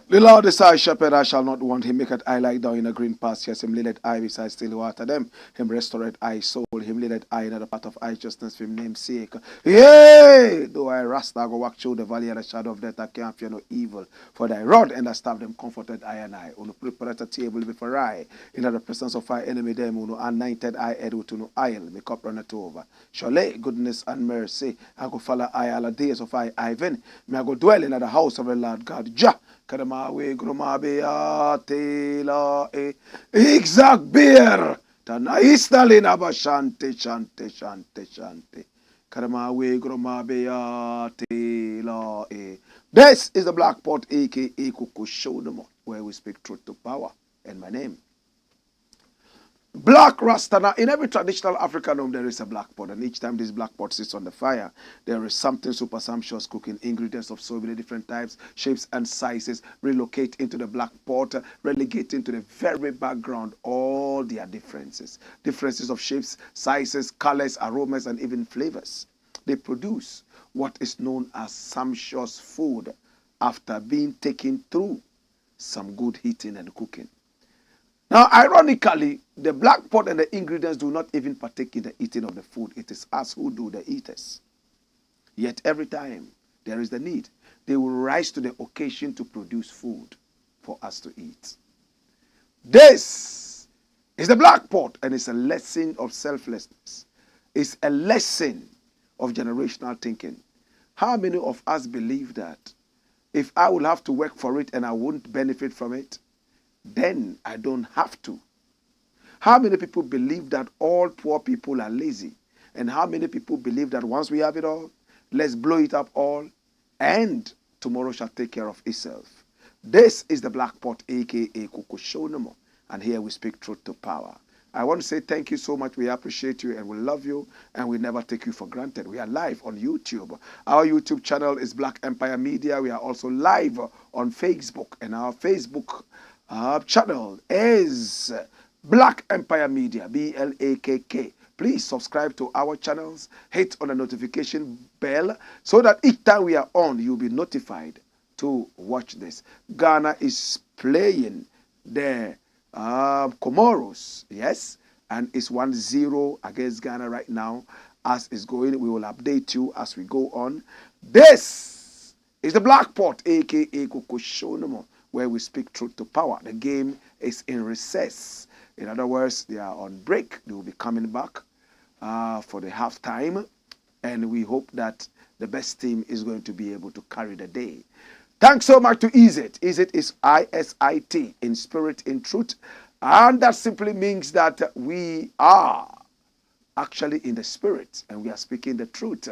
The Lord is our shepherd, I shall not want. Him maketh I lie down in a green pastures. Him leadeth I beside still water. Them him restoreth I soul. Him leadeth I in the path of righteousness for him name's sake. Yea, though I rasta go walk through the valley of the shadow of death, I can't fear no evil. For thy rod and thy staff them comforted I and I. Uno preparate a table before I in the presence of our enemy. Them uno anointed I head with no oil. My cup runneth over. Surely goodness and mercy I go follow I all the days of I Ivan. May I go dwell in the house of the Lord God. Jah. Kadamawe grumabe atela exact beer tanaistalin abashante shante shante shante Kadamawe grumabe atela. This is the Black Pot, aka Kuku Showdown, where we speak truth to power. And my name, Blakk RASTA. Now, in every traditional African home, there is a black pot, and each time this black pot sits on the fire, there is something super sumptuous cooking. Ingredients of so many different types, shapes, and sizes relocate into the black pot, relegate into the very background all their differences. Differences of shapes, sizes, colors, aromas, and even flavors. They produce what is known as sumptuous food after being taken through some good heating and cooking. Now, ironically, the black pot and the ingredients do not even partake in the eating of the food. It is us who do the eaters. Yet every time there is the need, they will rise to the occasion to produce food for us to eat. This is the black pot, and it's a lesson of selflessness. It's a lesson of generational thinking. How many of us believe that if I will have to work for it and I won't benefit from it, then I don't have to? How many people believe that all poor people are lazy? And how many people believe that once we have it all, let's blow it up all, and tomorrow shall take care of itself? This is the Black Pot, aka Kuku Showdown, and here we speak truth to power. I want to say thank you so much. We appreciate you and we love you, and we never take you for granted. We are live on YouTube. Our YouTube channel is Black Empire Media. We are also live on Facebook, and our Facebook channel is Black Empire Media, BLAKK. Please subscribe to our channels, hit on the notification bell, so that each time we are on, you'll be notified to watch this. Ghana is playing the Comoros, yes, and it's 1-0 against Ghana right now. As it's going, we will update you as we go on. This is the Black Pot, aka Kuku Showdown, where we speak truth to power. The game is in recess. In other words, they are on break. They will be coming back for the halftime, and we hope that the best team is going to be able to carry the day. Thanks so much to ISIT. ISIT is ISIT, in spirit, in truth, and that simply means that we are actually in the spirit, and we are speaking the truth.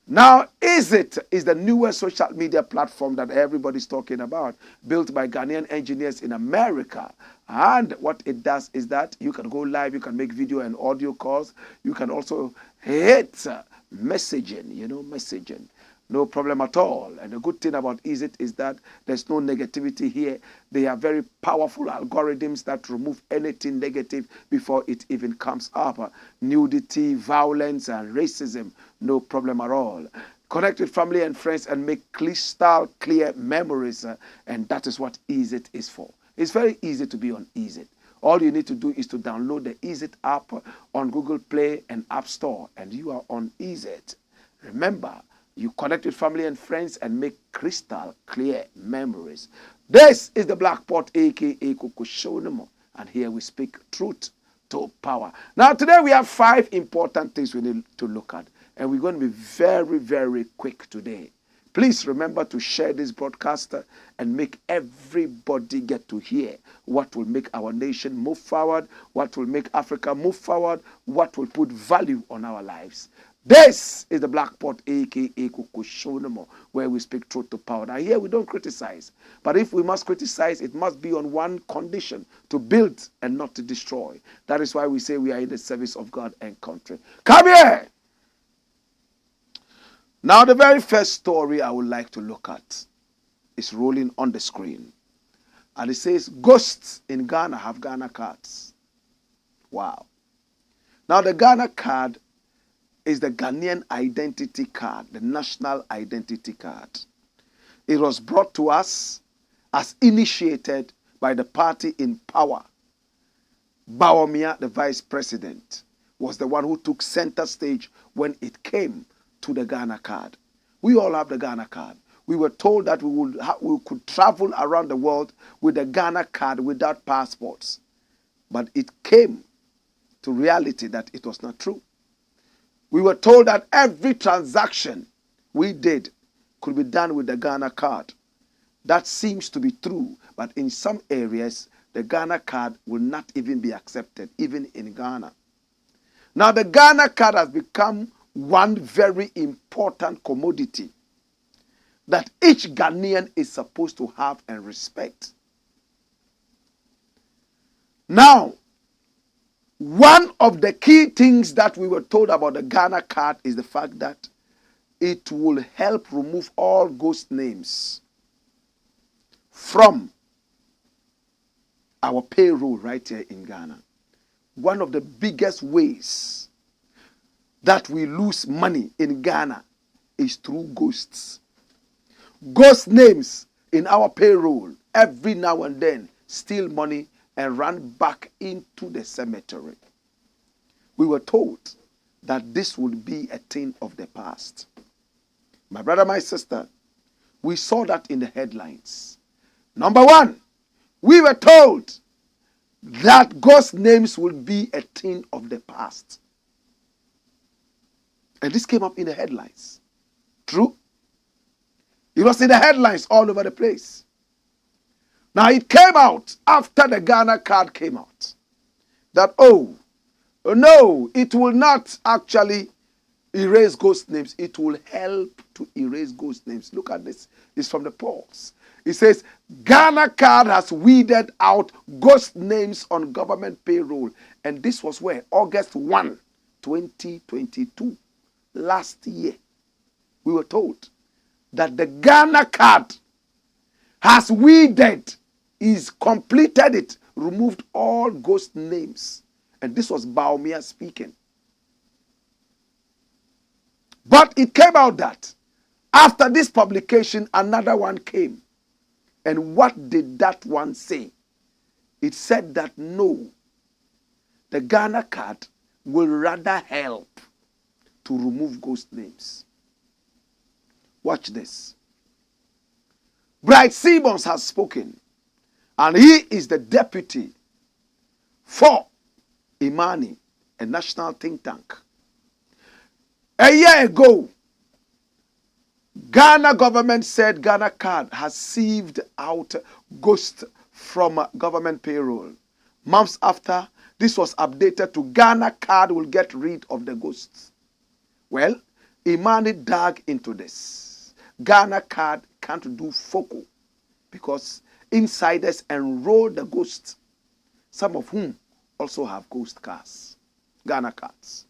Now, ISIT is the newest social media platform that everybody's talking about, built by Ghanaian engineers in America. And what it does is that you can go live, you can make video and audio calls, you can also hit messaging, messaging. No problem at all. And the good thing about ISIT is that there's no negativity here. They are very powerful algorithms that remove anything negative before it even comes up. Nudity, violence, and racism, no problem at all. Connect with family and friends and make crystal clear memories. And that is what ISIT is for. It's very easy to be on ISIT. All you need to do is to download the ISIT app on Google Play and App Store, and you are on ISIT. Remember, you connect with family and friends and make crystal clear memories. This is the Black Pot, aka Kuku Showdown, and here we speak truth to power. Now, today we have 5 important things we need to look at. And we're going to be very, very quick today. Please remember to share this broadcast and make everybody get to hear what will make our nation move forward, what will make Africa move forward, what will put value on our lives. This is the Blakk Pot, a.k.a. Kukushonomo, where we speak truth to power. Now here we don't criticize, but if we must criticize, it must be on one condition: to build and not to destroy. That is why we say we are in the service of God and country. Come here! Now the very first story I would like to look at is rolling on the screen. And it says, ghosts in Ghana have Ghana cards. Wow. Now the Ghana card is the Ghanaian identity card, the national identity card. It was brought to us as initiated by the party in power. Bawumia, the vice president, was the one who took center stage when it came to the Ghana card. We all have the Ghana card. We were told that we could travel around the world with the Ghana card without passports. But it came to reality that it was not true. We were told that every transaction we did could be done with the Ghana card. That seems to be true, but in some areas, the Ghana card will not even be accepted, even in Ghana. Now, the Ghana card has become one very important commodity that each Ghanaian is supposed to have and respect. Now, one of the key things that we were told about the Ghana card is the fact that it will help remove all ghost names from our payroll right here in Ghana. One of the biggest ways that we lose money in Ghana is through ghosts. Ghost names in our payroll every now and then steal money and run back into the cemetery. We were told that this would be a thing of the past. My brother, my sister, we saw that in the headlines. Number one, we were told that ghost names would be a thing of the past. And this came up in the headlines. True? It was in the headlines all over the place. Now it came out after the Ghana card came out that, oh no, it will not actually erase ghost names. It will help to erase ghost names. Look at this. It's from the polls. It says, Ghana card has weeded out ghost names on government payroll. And this was where? August 1, 2022. Last year, we were told that the Ghana card has weeded, is completed it, removed all ghost names. And this was Bawumia speaking. But it came out that after this publication, another one came. And what did that one say? It said that no, the Ghana card will rather help to remove ghost names. Watch this. Bright Simmons has spoken, and he is the deputy for Imani, a national think tank. A year ago, Ghana government said Ghana card has sieved out ghosts from government payroll. Months after, this was updated to Ghana card will get rid of the ghosts. Well, Imani dug into this. Ghana card can't do FOCO because insiders enroll the ghosts, some of whom also have ghost cars, Ghana cards.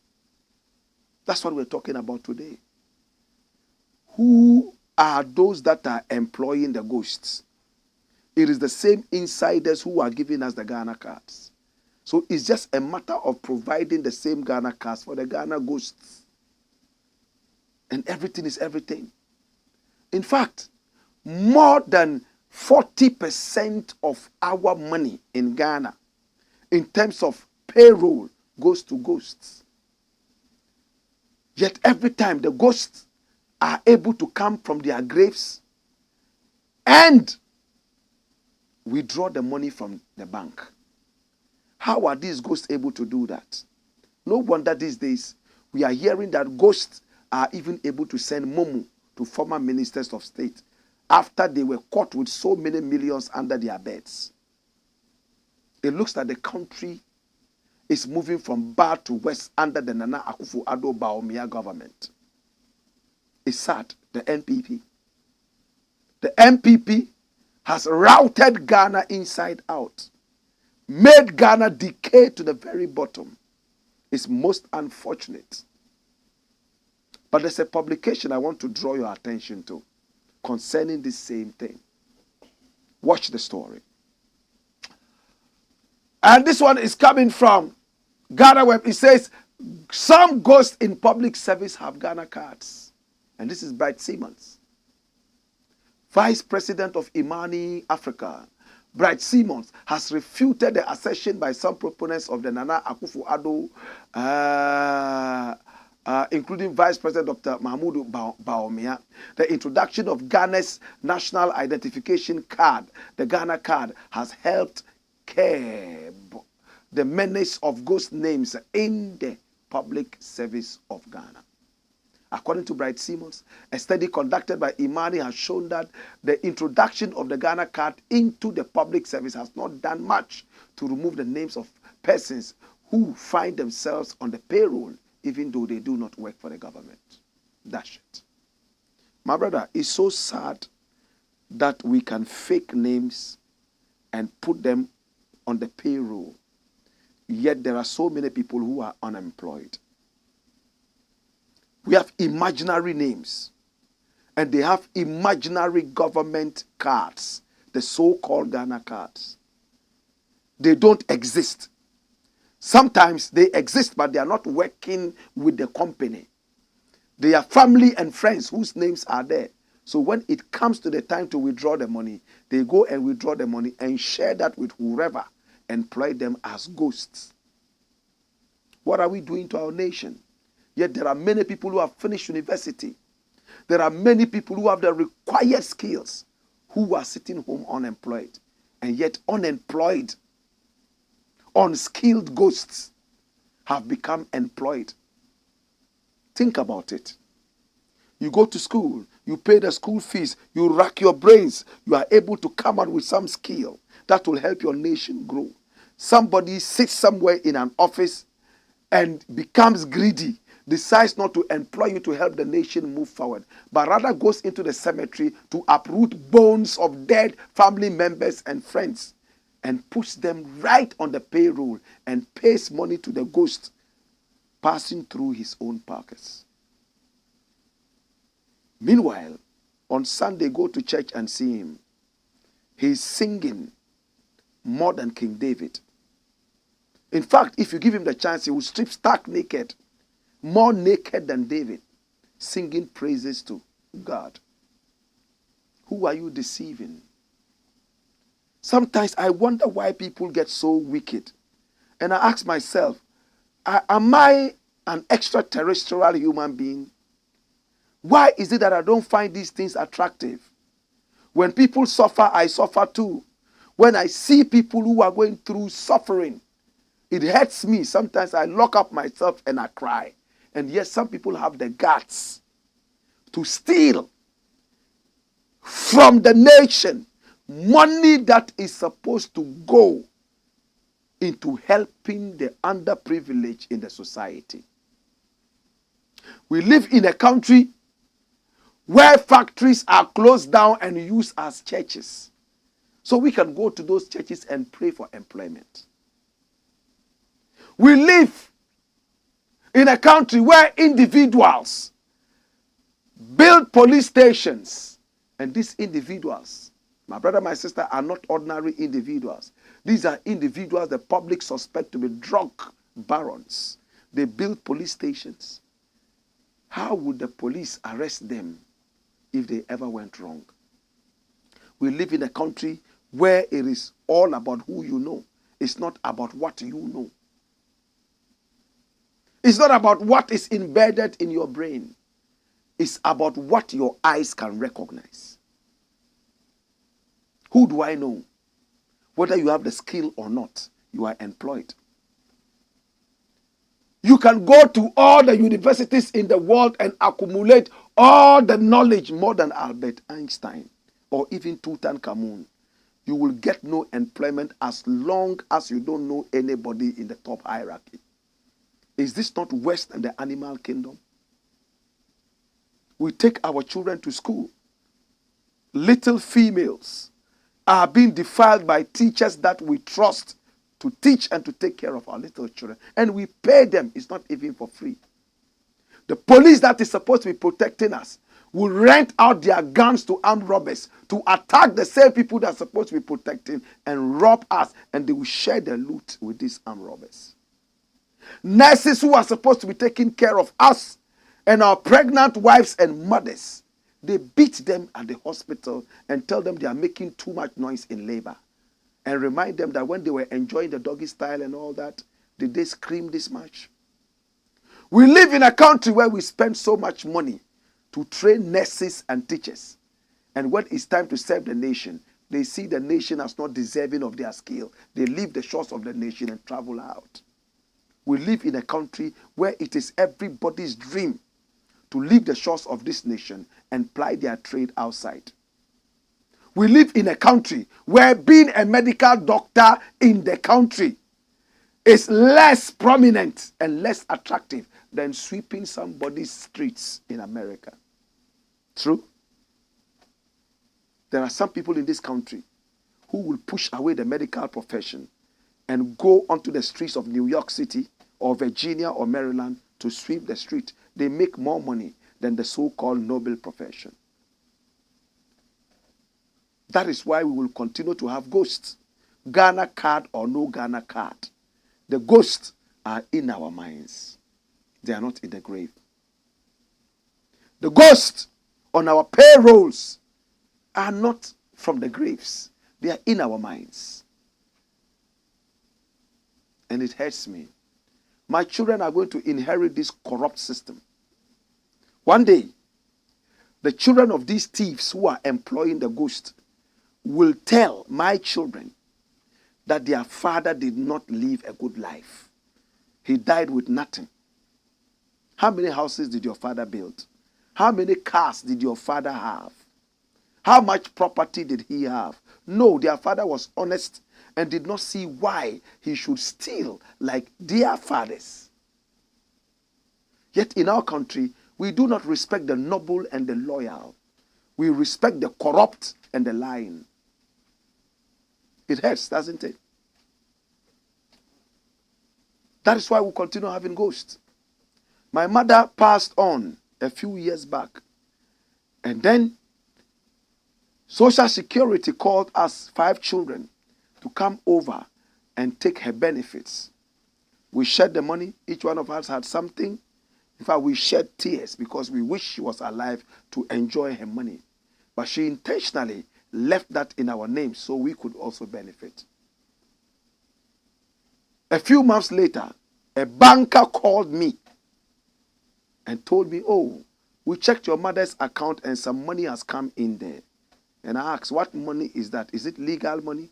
That's what we're talking about today. Who are those that are employing the ghosts? It is the same insiders who are giving us the Ghana cards. So it's just a matter of providing the same Ghana cards for the Ghana ghosts. And everything is everything. In fact, more than 40% of our money in Ghana, in terms of payroll, goes to ghosts. Yet every time the ghosts are able to come from their graves and withdraw the money from the bank. How are these ghosts able to do that? No wonder these days we are hearing that ghosts are even able to send momo to former ministers of state after they were caught with so many millions under their beds. It looks like the country is moving from bad to worse under the Nana Akufo-Addo Bawumia government. It's sad, the NPP. The NPP has routed Ghana inside out, made Ghana decay to the very bottom. It's most unfortunate. But there's a publication I want to draw your attention to concerning this same thing. Watch the story. And this one is coming from Ghana Web. It says, some ghosts in public service have Ghana cards. And this is Bright Simmons, Vice President of Imani Africa. Bright Simmons has refuted the assertion by some proponents of the Nana Akufo-Addo, including Vice President Dr. Mahmoud Bawumia. The introduction of Ghana's National Identification Card, the Ghana card, has helped curb the menace of ghost names in the public service of Ghana. According to Bright Simmons, a study conducted by Imani has shown that the introduction of the Ghana card into the public service has not done much to remove the names of persons who find themselves on the payroll, even though they do not work for the government. That's it. My brother, it's so sad that we can fake names and put them on the payroll, yet there are so many people who are unemployed. We have imaginary names, and they have imaginary government cards, the so-called Ghana cards. They don't exist. Sometimes they exist, but they are not working with the company. They are family and friends whose names are there. So when it comes to the time to withdraw the money, they go and withdraw the money and share that with whoever employ them as ghosts. What are we doing to our nation? Yet there are many people who have finished university. There are many people who have the required skills who are sitting home unemployed. And yet unemployed, unskilled ghosts have become employed. Think about it. You go to school, you pay the school fees, you rack your brains, you are able to come out with some skill that will help your nation grow. Somebody sits somewhere in an office and becomes greedy, decides not to employ you to help the nation move forward, but rather goes into the cemetery to uproot bones of dead family members and friends and puts them right on the payroll and pays money to the ghost passing through his own pockets. Meanwhile, on Sunday, go to church and see him. He's singing more than King David. In fact, if you give him the chance, he will strip stark naked, more naked than David, singing praises to God. Who are you deceiving? Sometimes I wonder why people get so wicked. And I ask myself, am I an extraterrestrial human being? Why is it that I don't find these things attractive? When people suffer, I suffer too. When I see people who are going through suffering, it hurts me. Sometimes I lock up myself and I cry. And yes, some people have the guts to steal from the nation money that is supposed to go into helping the underprivileged in the society. We live in a country where factories are closed down and used as churches. So we can go to those churches and pray for employment. We live in a country where individuals build police stations. And these individuals, my brother, my sister, are not ordinary individuals. These are individuals the public suspect to be drug barons. They build police stations. How would the police arrest them if they ever went wrong? We live in a country where it is all about who you know. It's not about what you know. It's not about what is embedded in your brain. It's about what your eyes can recognize. Who do I know? Whether you have the skill or not you are employed. You can go to all the universities in the world and accumulate all the knowledge more than Albert Einstein or even Tutankhamun. You will get no employment as long as you don't know anybody in the top hierarchy. Is this not worse than the animal kingdom? We take our children to school. Little females are being defiled by teachers that we trust to teach and to take care of our little children. And we pay them. It's not even for free. The police that is supposed to be protecting us will rent out their guns to armed robbers to attack the same people that are supposed to be protecting and rob us. And they will share their loot with these armed robbers. Nurses who are supposed to be taking care of us and our pregnant wives and mothers, they beat them at the hospital and tell them they are making too much noise in labor. And remind them that when they were enjoying the doggy style and all that, did they scream this much? We live in a country where we spend so much money to train nurses and teachers. And when it's time to serve the nation, they see the nation as not deserving of their skill. They leave the shores of the nation and travel out. We live in a country where it is everybody's dream to leave the shores of this nation and ply their trade outside. We live in a country where being a medical doctor in the country is less prominent and less attractive than sweeping somebody's streets in America. True? There are some people in this country who will push away the medical profession and go onto the streets of New York City or Virginia or Maryland to sweep the street. They make more money than the so-called noble profession. That is why we will continue to have ghosts. Ghana card or no Ghana card. The ghosts are in our minds. They are not in the grave. The ghosts on our payrolls are not from the graves. They are in our minds. And it hurts me. My children are going to inherit this corrupt system. One day, the children of these thieves who are employing the ghost will tell my children that their father did not live a good life. He died with nothing. How many houses did your father build? How many cars did your father have? How much property did he have? No, their father was honest and did not see why he should steal like their fathers. Yet in our country, we do not respect the noble and the loyal. We respect the corrupt and the lying. It hurts, doesn't it? That is why we continue having ghosts. My mother passed on a few years back. And then Social Security called us 5 children to come over and take her benefits. We shared the money. Each one of us had something. In fact, we shed tears because we wish she was alive to enjoy her money. But she intentionally left that in our name so we could also benefit. A few months later, a banker called me and told me, oh, we checked your mother's account and some money has come in there. And I asked, what money is that? Is it legal money?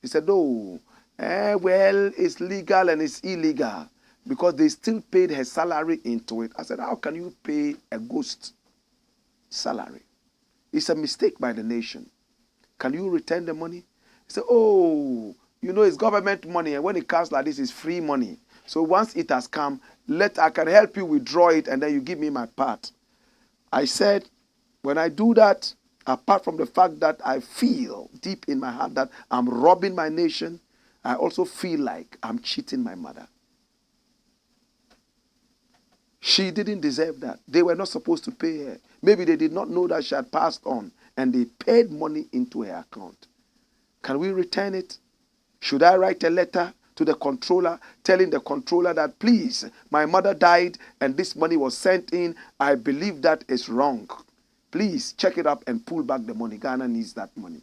He said, oh, well, it's legal and it's illegal because they still paid her salary into it. I said, how can you pay a ghost salary? It's a mistake by the nation. Can you return the money? He said, oh, you know, it's government money, and when it comes like this, it's free money. So once it has come, I can help you withdraw it, and then you give me my part. I said, when I do that, apart from the fact that I feel deep in my heart that I'm robbing my nation, I also feel like I'm cheating my mother. She didn't deserve that. They were not supposed to pay her. Maybe they did not know that she had passed on, and they paid money into her account. Can we return it? Should I write a letter to the controller telling the controller that, please, my mother died and this money was sent in. I believe that is wrong. Please check it up and pull back the money. Ghana needs that money.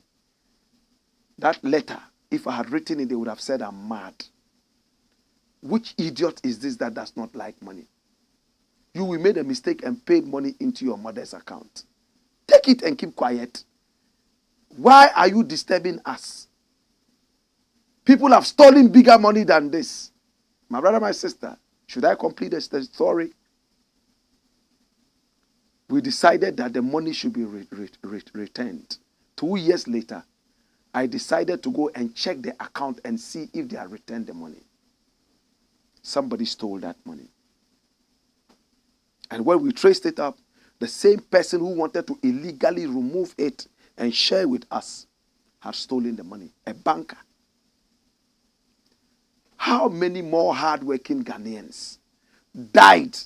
That letter, if I had written it, they would have said I'm mad. Which idiot is this that does not like money? You will made a mistake and paid money into your mother's account. Take it and keep quiet. Why are you disturbing us? People have stolen bigger money than this. My brother, my sister, should I complete the story? We decided that the money should be returned. 2 years later, I decided to go and check the account and see if they had returned the money. Somebody stole that money. And when we traced it up, the same person who wanted to illegally remove it and share with us had stolen the money. A banker. How many more hardworking Ghanaians died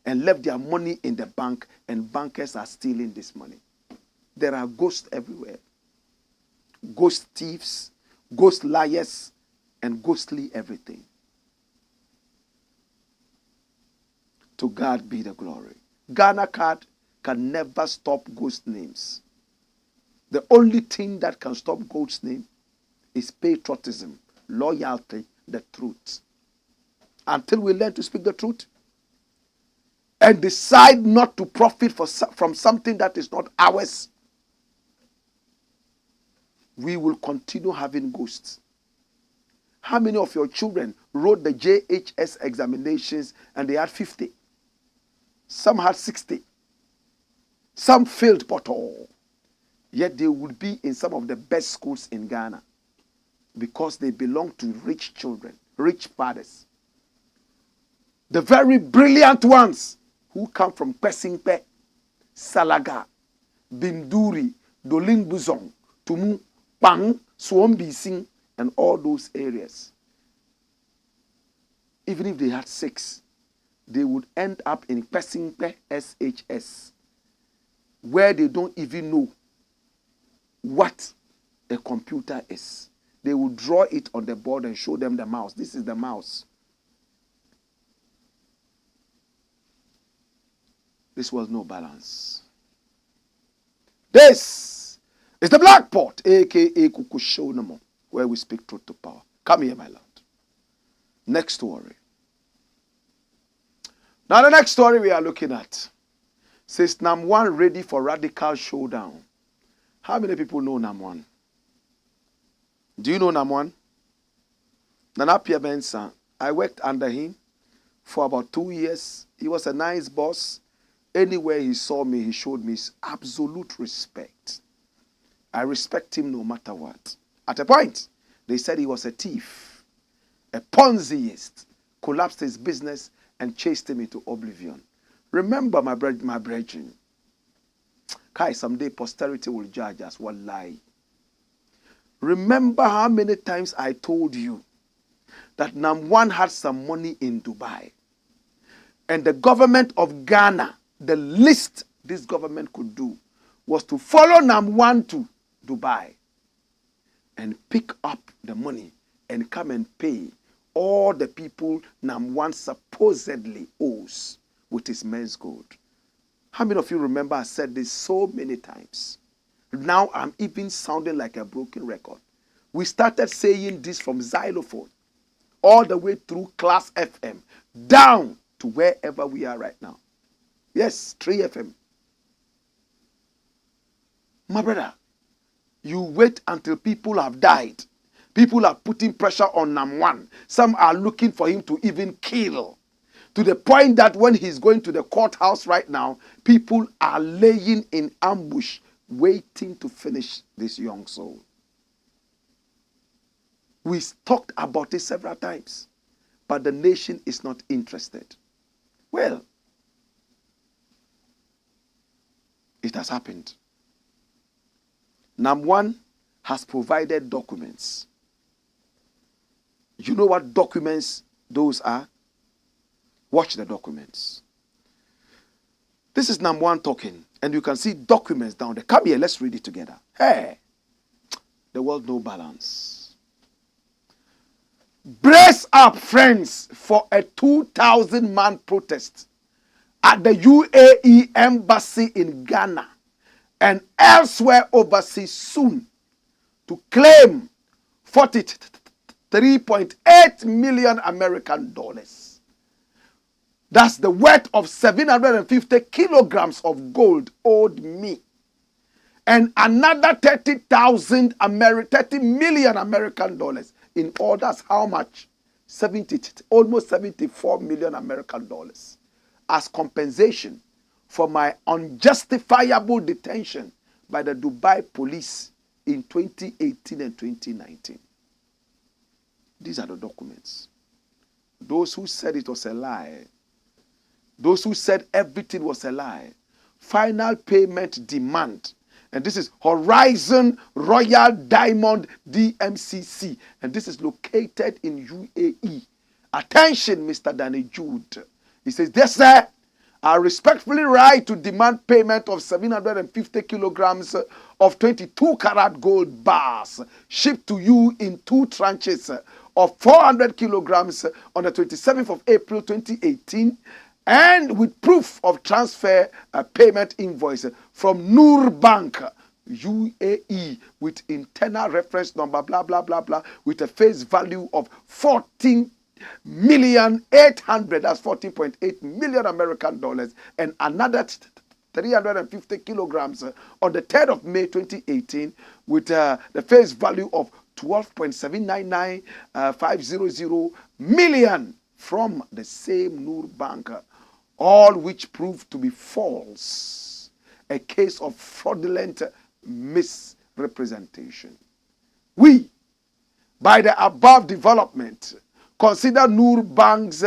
and left their money in the bank, and bankers are stealing this money? There are ghosts everywhere. Ghost thieves, ghost liars, and ghostly everything. To God be the glory. Ghana card can never stop ghost names. The only thing that can stop ghost name is patriotism, loyalty, the truth. Until we learn to speak the truth and decide not to profit from something that is not ours, we will continue having ghosts. How many of your children wrote the JHS examinations and they had 50? Some had 60. Some failed but all. Yet they would be in some of the best schools in Ghana because they belong to rich children, rich fathers. The very brilliant ones who come from Pesingpe, Salaga, Binduri, Dolin Buzong, Tumu, Pang, Swambising, and all those areas. Even if they had 6, they would end up in Pesingpe SHS, where they don't even know what a computer is. They will draw it on the board and show them the mouse. This is the mouse. This was no balance. This is the Blakk Pot, a.k.a. Kuku Showdown, where we speak truth to power. Come here, my lord. Next story. Now, the next story we are looking at says NAM1 ready for radical showdown. How many people know NAM1? Do you know NAM1? Nana Pia Benson. I worked under him for about 2 years. He was a nice boss. Anywhere he saw me, he showed me absolute respect. I respect him no matter what. At a point, they said he was a thief, a Ponziist, collapsed his business and chased him into oblivion. Remember, my brethren, Kai, someday posterity will judge us. Wallahi. Remember how many times I told you that NAM1 had some money in Dubai. And the government of Ghana, the least this government could do was to follow NAM1 to Dubai and pick up the money and come and pay all the people NAM1 supposedly owes with his men's gold. How many of you remember I said this so many times? Now I'm even sounding like a broken record. We started saying this from xylophone all the way through Class FM, down to wherever we are right now. Yes, 3FM. My brother, you wait until people have died. People are putting pressure on NAM1. Some are looking for him to even kill. To the point that when he's going to the courthouse right now, people are laying in ambush, waiting to finish this young soul. We talked about it several times, but the nation is not interested. Well, it has happened. NAM1 has provided documents. You know what documents those are? Watch the documents. This is NAM1 talking, and you can see documents down there. Come here, let's read it together. Hey, the world no balance. Brace up, friends, for a 2,000-man protest at the UAE embassy in Ghana and elsewhere overseas soon to claim $43.8 million American dollars. That's the worth of 750 kilograms of gold owed me. And another 30 million American dollars in all. That's how much? Almost 74 million American dollars as compensation for my unjustifiable detention by the Dubai police in 2018 and 2019. These are the documents. Those who said it was a lie, those who said everything was a lie, final payment demand. And this is Horizon Royal Diamond DMCC. And this is located in UAE. Attention, Mr. Danny Jude. He says, yes, sir. I respectfully write to demand payment of 750 kilograms of 22 karat gold bars shipped to you in 2 tranches of 400 kilograms on the 27th of April 2018 and with proof of transfer payment invoice from Noor Bank, UAE, with internal reference number, blah, blah, blah, blah, with a face value of 14,800,000, that's 14.8 million American dollars, and another 350 kilograms on the 3rd of May 2018 with the face value of 12.799500 million from the same Noor Bank, all which proved to be false, a case of fraudulent misrepresentation. We, by the above development, consider Noor Bank's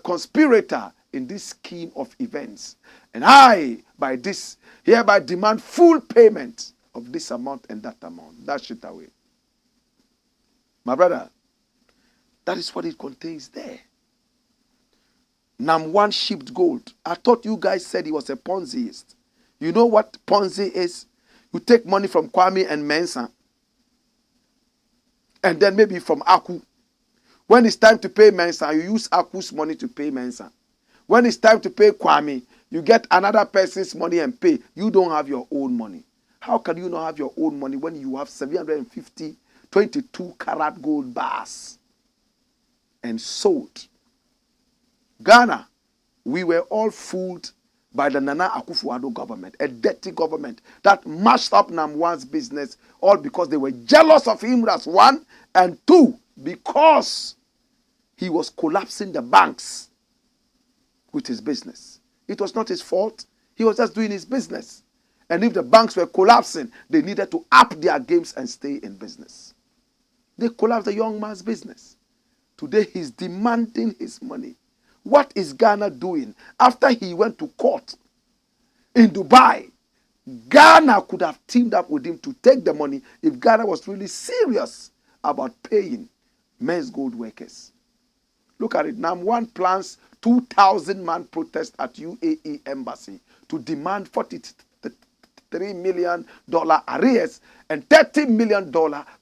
conspirator in this scheme of events. And I, by this, hereby demand full payment of this amount and that amount. Dash it away. My brother, that is what it contains there. NAM1 shipped gold. I thought you guys said he was a Ponziist. You know what Ponzi is? You take money from Kwame and Mensah, and then maybe from Aku. When it's time to pay Mensah, you use Aku's money to pay Mensah. When it's time to pay Kwame, you get another person's money and pay. You don't have your own money. How can you not have your own money when you have 750 22 karat gold bars and sold? Ghana, we were all fooled by the Nana Akufo-Addo government, a dirty government that mashed up NAM1's business, all because they were jealous of him, that's one, and two, because he was collapsing the banks with his business. It was not his fault. He was just doing his business. And if the banks were collapsing, they needed to up their games and stay in business. They collapsed the young man's business. Today, he's demanding his money. What is Ghana doing? After he went to court in Dubai, Ghana could have teamed up with him to take the money if Ghana was really serious about paying men's gold workers. Look at it. NAM1 plans 2,000-man protest at UAE embassy to demand $43 million arrears and $30 million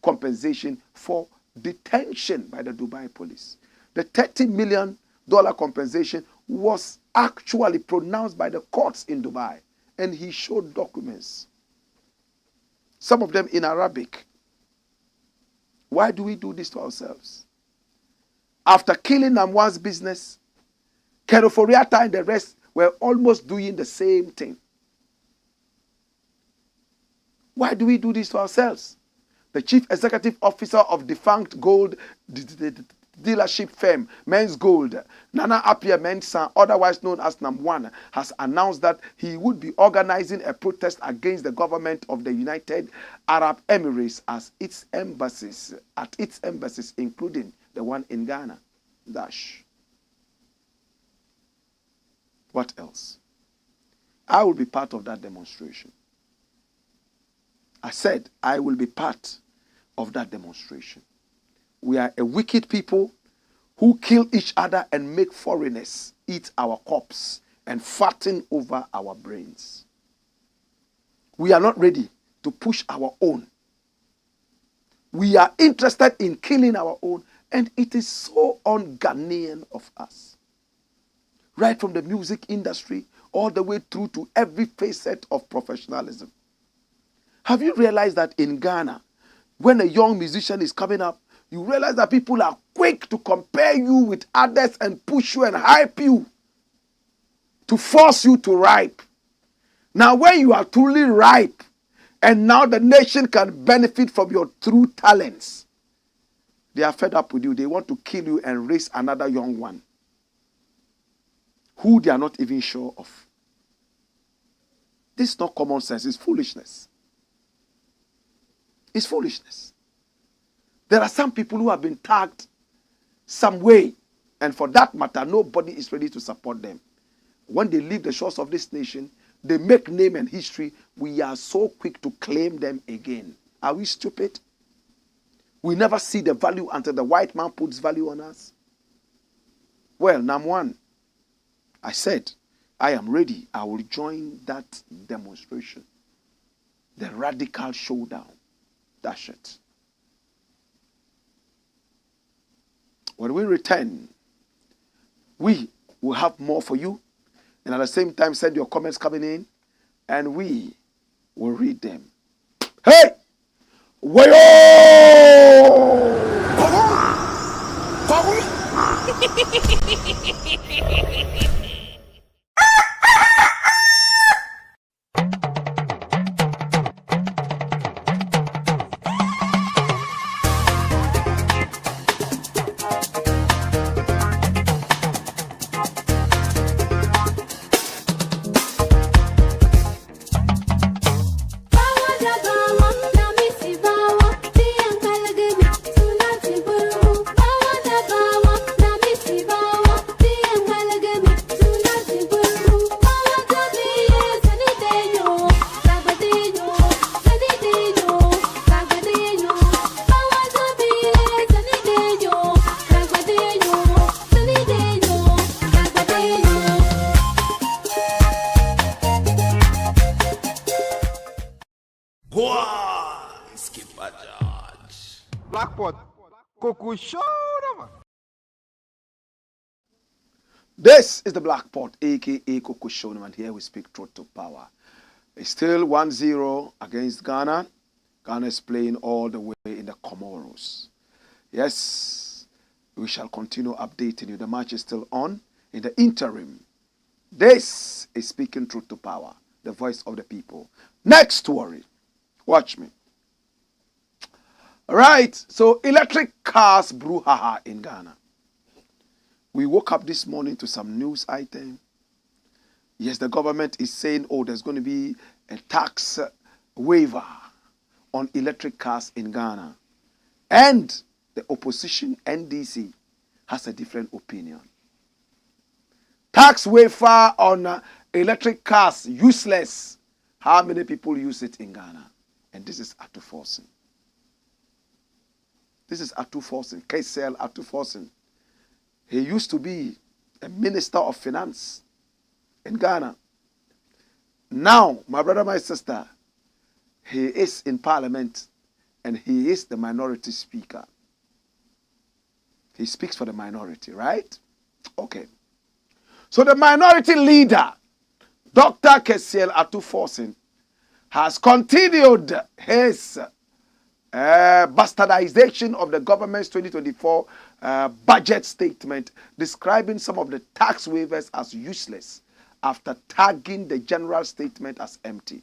compensation for detention by the Dubai police. The $30 million compensation was actually pronounced by the courts in Dubai, and he showed documents, some of them in Arabic. Why do we do this to ourselves? After killing NAM1's business, Keroforiata and the rest were almost doing the same thing. Why do we do this to ourselves? The chief executive officer of defunct gold dealership firm Men's Gold, Nana Appiah Mensah, otherwise known as NAM1, has announced that he would be organizing a protest against the government of the United Arab Emirates at its embassies, including the one in Ghana. Dash. What else? I will be part of that demonstration. I said I will be part of that demonstration. We are a wicked people who kill each other and make foreigners eat our corpse and fatten over our brains. We are not ready to push our own. We are interested in killing our own, and it is so un-Ghanaian of us. Right from the music industry all the way through to every facet of professionalism. Have you realized that in Ghana, when a young musician is coming up, you realize that people are quick to compare you with others and push you and hype you to force you to ripe. Now, when you are truly ripe, and now the nation can benefit from your true talents, They are fed up with you. They want to kill you and raise another young one who they are not even sure of. This is not common sense. It's foolishness. It's foolishness. There are some people who have been tagged some way, and for that matter, nobody is ready to support them. When they leave the shores of this nation, they make name and history. We are so quick to claim them again. Are we stupid? We never see the value until the white man puts value on us. Well, number one, I said, I am ready. I will join that demonstration. The radical showdown. That's it. When we return, we will have more for you. And at the same time, send your comments coming in, and we will read them. Hey! Wayo! This is the Black Pot, aka Coco Showdown, and here we speak truth to power. It's still 1-0 against Ghana. Ghana is playing all the way in the Comoros. Yes, we shall continue updating you. The match is still on. In the interim, this is speaking truth to power, the voice of the people. Next story. Watch me. All right, so electric cars brouhaha in Ghana. We woke up this morning to some news item. Yes, the government is saying, oh, there's going to be a tax waiver on electric cars in Ghana. And the opposition, NDC, has a different opinion. Tax waiver on electric cars, useless. How many people use it in Ghana? And this is Atu Forcing. This is Atu Forcing, KCL Atu Forcing. He used to be a minister of finance in Ghana. Now, my brother, my sister, he is in parliament and he is the minority speaker. He speaks for the minority, right? Okay. So the minority leader, Dr. KCL Atu Forcing, has continued his bastardization of the government's 2024 budget statement, describing some of the tax waivers as useless after tagging the general statement as empty.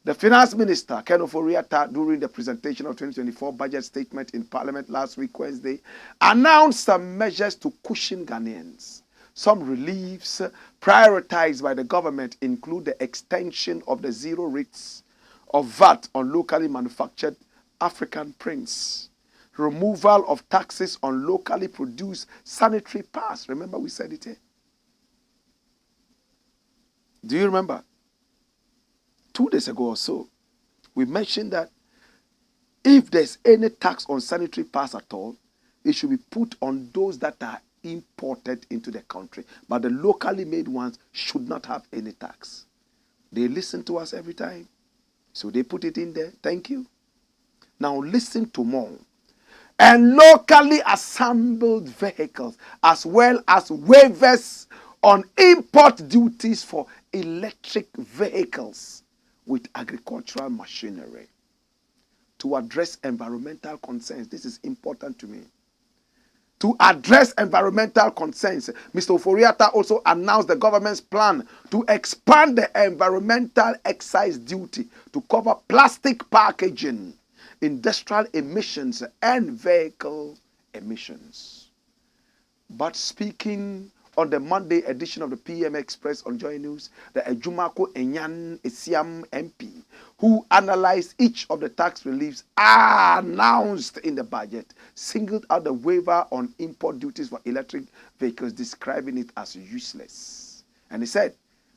The finance minister, Ken Ofori-Atta, during the presentation of 2024 budget statement in Parliament last week, Wednesday, announced some measures to cushion Ghanaians. Some reliefs prioritized by the government include the extension of the zero rates of VAT on locally manufactured African prints, removal of taxes on locally produced sanitary pads. Remember we said it here? Do you remember? 2 days ago or so, we mentioned that if there's any tax on sanitary pads at all, it should be put on those that are imported into the country. But the locally made ones should not have any tax. They listen to us every time. So they put it in there. Thank you. Now listen to more. And locally assembled vehicles, as well as waivers on import duties for electric vehicles with agricultural machinery. To address environmental concerns, this is important to me. To address environmental concerns, Mr. Ofori-Atta also announced the government's plan to expand the environmental excise duty to cover plastic packaging, industrial emissions, and vehicle emissions. But speaking on the Monday edition of the PM Express on Joy News, the Ejumako Enyan Esiam MP, who analyzed each of the tax reliefs announced in the budget, singled out the waiver on import duties for electric vehicles, describing it as useless. And he said,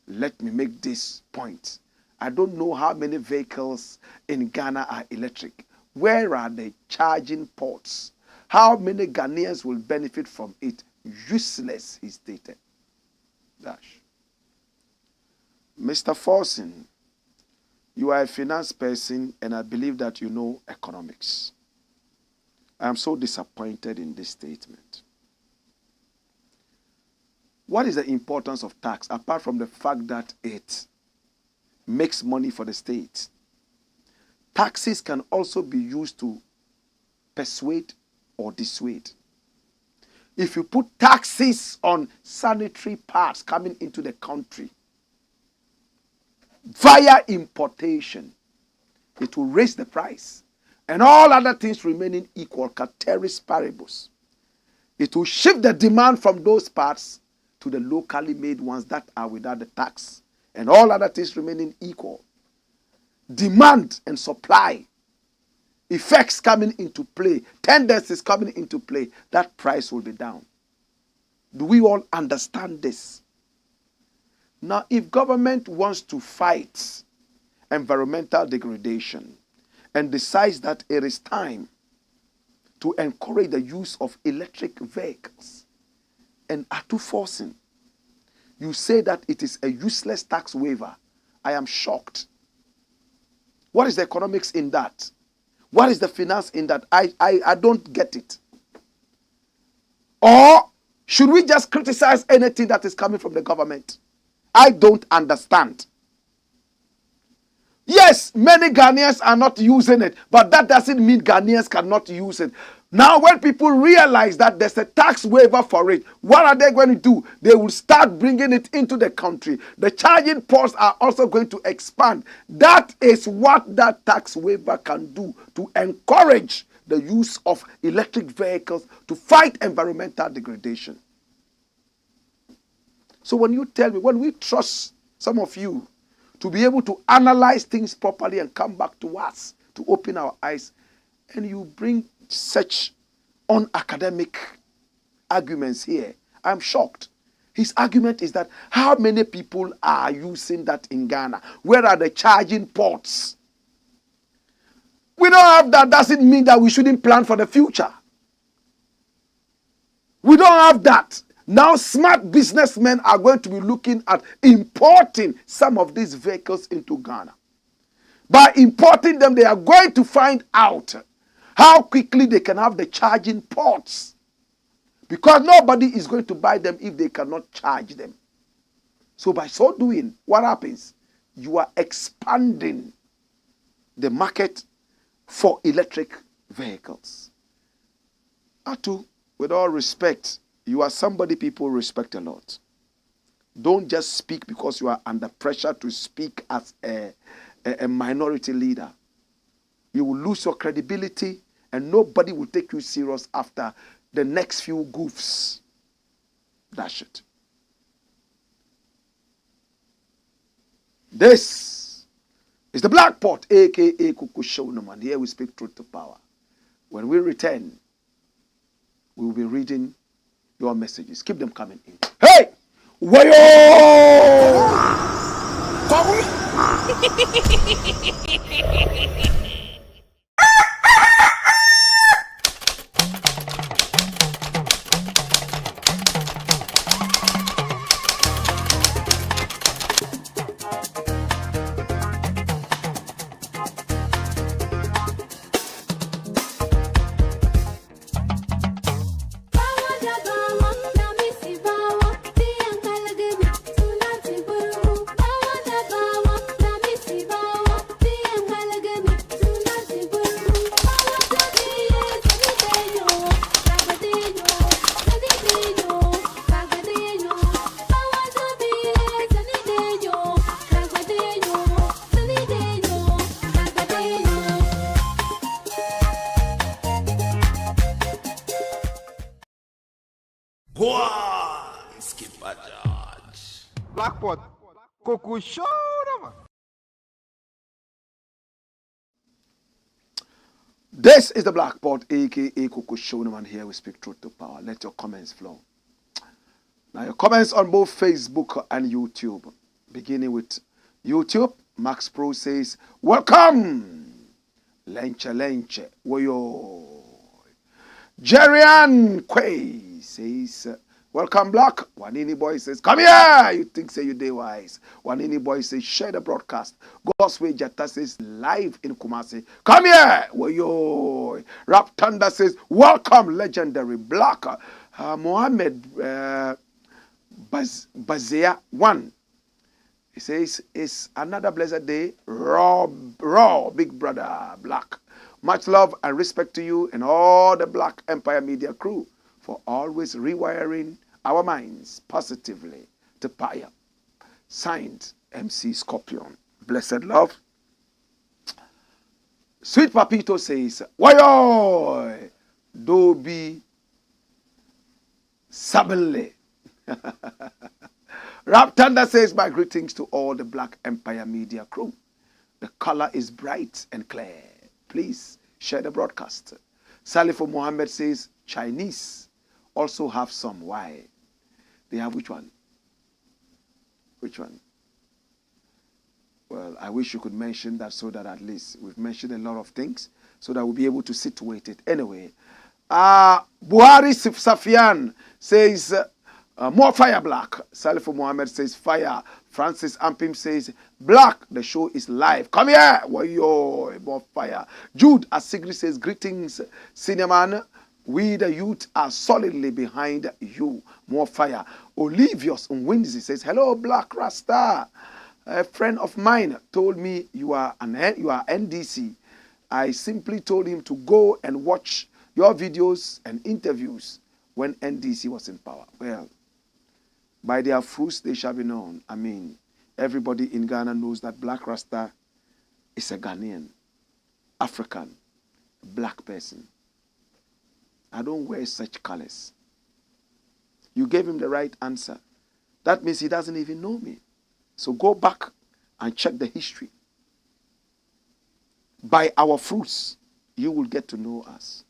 let me make this point. I don't know how many vehicles in Ghana are electric. Where are the charging ports? How many Ghanaians will benefit from it? Useless, he stated. Dash. Mr. Forson, you are a finance person and I believe that you know economics. I am so disappointed in this statement. What is the importance of tax apart from the fact that it makes money for the state? Taxes can also be used to persuade or dissuade. If you put taxes on sanitary parts coming into the country via importation, it will raise the price. And all other things remaining equal, ceteris paribus, it will shift the demand from those parts to the locally made ones that are without the tax. And all other things remaining equal, demand and supply effects coming into play, tendencies coming into play, that price will be down. Do we all understand this? Now, if government wants to fight environmental degradation and decides that it is time to encourage the use of electric vehicles and are too forcing, you say that it is a useless tax waiver. I am shocked. What is the economics in that? What is the finance in that? I don't get it. Or should we just criticize anything that is coming from the government? I don't understand. Yes, many Ghanaians are not using it, but that doesn't mean Ghanaians cannot use it. Now, when people realize that there's a tax waiver for it, what are they going to do? They will start bringing it into the country. The charging ports are also going to expand. That is what that tax waiver can do to encourage the use of electric vehicles to fight environmental degradation. So when you tell me, when we trust some of you to be able to analyze things properly and come back to us to open our eyes, and you bring such unacademic arguments here, I'm shocked. His argument is that how many people are using that in Ghana? Where are the charging ports? We don't have that. Doesn't mean that we shouldn't plan for the future. We don't have that. Now smart businessmen are going to be looking at importing some of these vehicles into Ghana. By importing them, they are going to find out how quickly they can have the charging ports. Because nobody is going to buy them if they cannot charge them. So by so doing, what happens? You are expanding the market for electric vehicles. Atu, with all respect, you are somebody people respect a lot. Don't just speak because you are under pressure to speak as a minority leader. You will lose your credibility and nobody will take you serious after the next few goofs. That's it. This is the Black Pot, a.k.a. Kuku Showdown. Here we speak truth to power. When we return, we will be reading your messages. Keep them coming in. Hey! Wayo! Skipper George. Blackpot. Coco Showdown. This is the Blackpot, aka Coco Showdown. Here we speak truth to power. Let your comments flow. Now your comments on both Facebook and YouTube. Beginning with YouTube, Max Pro says, welcome. Lenche Lenche. Woyo. Jerian Quay says, welcome Blakk. Wanini boy says, come here. You think say you day wise. Wanini boy says, share the broadcast. Gospel Jata says, live in Kumasi. Come here. Woyo. Rap Thunder says, welcome legendary Blakk. Mohammed Bazea 1. He says, it's another blessed day. Raw, big brother Blakk. Much love and respect to you and all the Black Empire Media crew for always rewiring our minds positively to fire. Signed, MC Scorpion. Blessed love. Sweet Papito says, Wayoy, Dobi Sabele. Rap Thunder says, my greetings to all the Black Empire Media crew. The color is bright and clear. Please share the broadcast. Salifo Mohammed says, Chinese also have some. Why? They have which one? Which one? Well, I wish you could mention that so that at least we've mentioned a lot of things so that we'll be able to situate it. Anyway, Buhari Safian says, more fire, Blakk. Salifo Mohammed says, fire. Francis Ampim says, Blakk, the show is live. Come here. Wayo, more fire. Jude Asigri says, greetings, Cinnamon. We, the youth, are solidly behind you. More fire. Olivius Unwinzi says, hello, Blakk Rasta. A friend of mine told me you are NDC. I simply told him to go and watch your videos and interviews when NDC was in power. Well, by their fruits they shall be known. I mean, everybody in Ghana knows that Blakk Rasta is a Ghanaian, African, black person. I don't wear such colors. You gave him the right answer. That means he doesn't even know me. So go back and check the history. By our fruits, you will get to know us.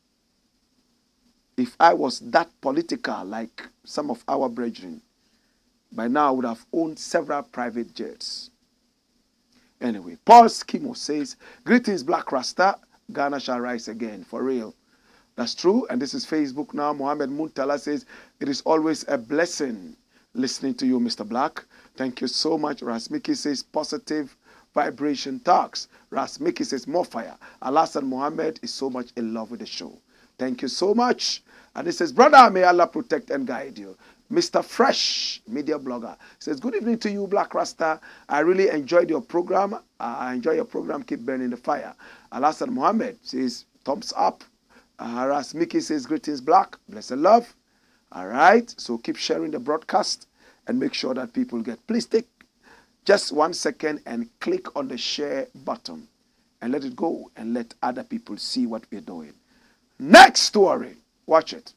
If I was that political like some of our brethren, by now I would have owned several private jets. Anyway, Paul Skimo says, greetings, Blakk Rasta. Ghana shall rise again, for real. That's true, and this is Facebook now. Mohammed Muntala says, it is always a blessing listening to you, Mr. Blakk. Thank you so much. Rasmiki says, positive vibration talks. Rasmiki says, more fire. Alasan Mohammed is so much in love with the show. Thank you so much. And he says, brother, may Allah protect and guide you. Mr. Fresh, media blogger, says, good evening to you, Blakk Rasta. I really enjoyed your program. I enjoy your program. Keep burning the fire. Alasan Mohammed says, thumbs up. Rasmiki says, greetings, Blakk. Blessed love. All right. So keep sharing the broadcast and make sure that people get. Please take just 1 second and click on the share button and let it go and let other people see what we're doing. Next story. Watch it.